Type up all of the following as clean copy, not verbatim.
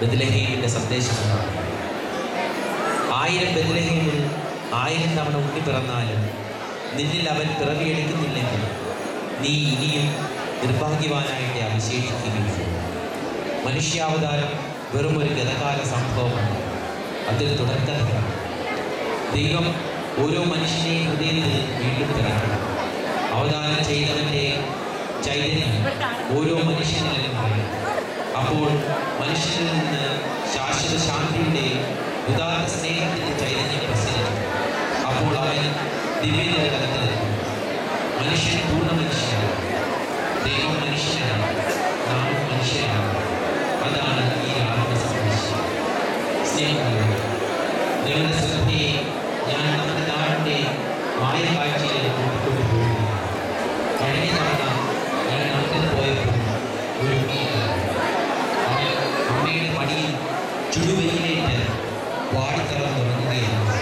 ബെത്ലഹേമിൻ്റെ സന്ദേശമാണ്. 1000 ബെത്ലഹേമിൽ 1000 തവണ ഉണ്ണി പിറന്നാലും നിന്നിൽ അവൻ പിറവിയെടുക്കുന്നില്ലെങ്കിൽ നീ ഇനിയും നിർഭാഗ്യവാനായിട്ട് അവശേഷിക്കുകയുള്ളൂ. മനുഷ്യാവതാരം വെറും ഒരു ഗതകാല സംഭവമാണ്, അതൊരു തുടർക്കഥയാണ്. ദൈവം ഓരോ മനുഷ്യനെയും ഹൃദയത്തിൽ വീണ്ടും പിറക്കണം. അവതാരം ചെയ്തവൻ്റെ ചൈതന്യം ഓരോ മനുഷ്യനിലും പറയും. അപ്പോൾ മനുഷ്യനിൽ നിന്ന് ശാശ്വത ശാന്തിയുടെ ഉദാത്ത സ്നേഹത്തിൻ്റെ ചൈതന്യം പ്രസരിക്കും. അപ്പോൾ അവൻ ദിവ്യതയുടെ തലത്തിലെത്തും. മനുഷ്യൻ പൂർണ്ണ മനുഷ്യനാണ്. ദൈവം മനുഷ്യനാണ്, നാം മനുഷ്യനാണ്. അതാണ് ഈ രാവിലെ സന്ദേശം. സ്നേഹമുള്ള നിങ്ങളുടെ ശ്രദ്ധയെ ഞാൻ നമ്മുടെ നാടിൻ്റെ മായക്കാഴ്ചയിൽ കൂട്ടിക്കൊണ്ടു പോകുന്നു. കഴിഞ്ഞ തവണ ഞാൻ നാട്ടിൽ പോയപ്പോൾ ഒരു അമ്മയുടെ മടിയിൽ ചുടുവെയിലേറ്റ് വാടിത്തളർന്നുറങ്ങുകയാണ്.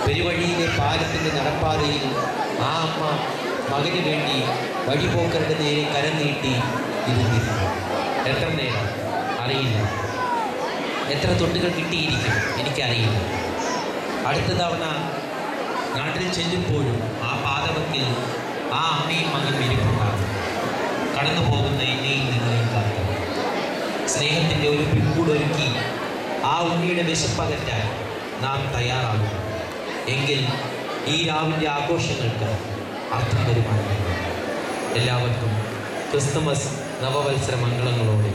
പെരുവഴിയിലെ പാലത്തിൻ്റെ നടപ്പാതയിൽ ആ അമ്മ മകന് വേണ്ടി വഴിപോക്കരുടെ നേരെ കരം നീട്ടി ഇരുന്നിരുന്നു. എത്ര നേരം അറിയില്ല, എത്ര തൊട്ടുകൾ കിട്ടിയിരിക്കും എനിക്കറിയില്ല. അടുത്ത തവണ നാട്ടിൽ ചെല്ലുമ്പോഴും ആ പാതവത്തിൽ ആ അമ്മയും മകൻ ഇരിപ്പുണ്ടാകും. കടന്നു പോകുന്ന എന്നെയും നിങ്ങളെയും കാത്തു സ്നേഹത്തിൻ്റെ ഒരു പിൻകൂടൊരുക്കി ആ ഉണ്ണിയുടെ വിശപ്പകറ്റാൻ നാം തയ്യാറാകും. എങ്കിൽ ഈ രാവിൻ്റെ ആഘോഷങ്ങൾക്ക് അർത്ഥം വരുമാണ്. എല്ലാവർക്കും ക്രിസ്തുമസ് നവവത്സര മംഗളങ്ങളോടെ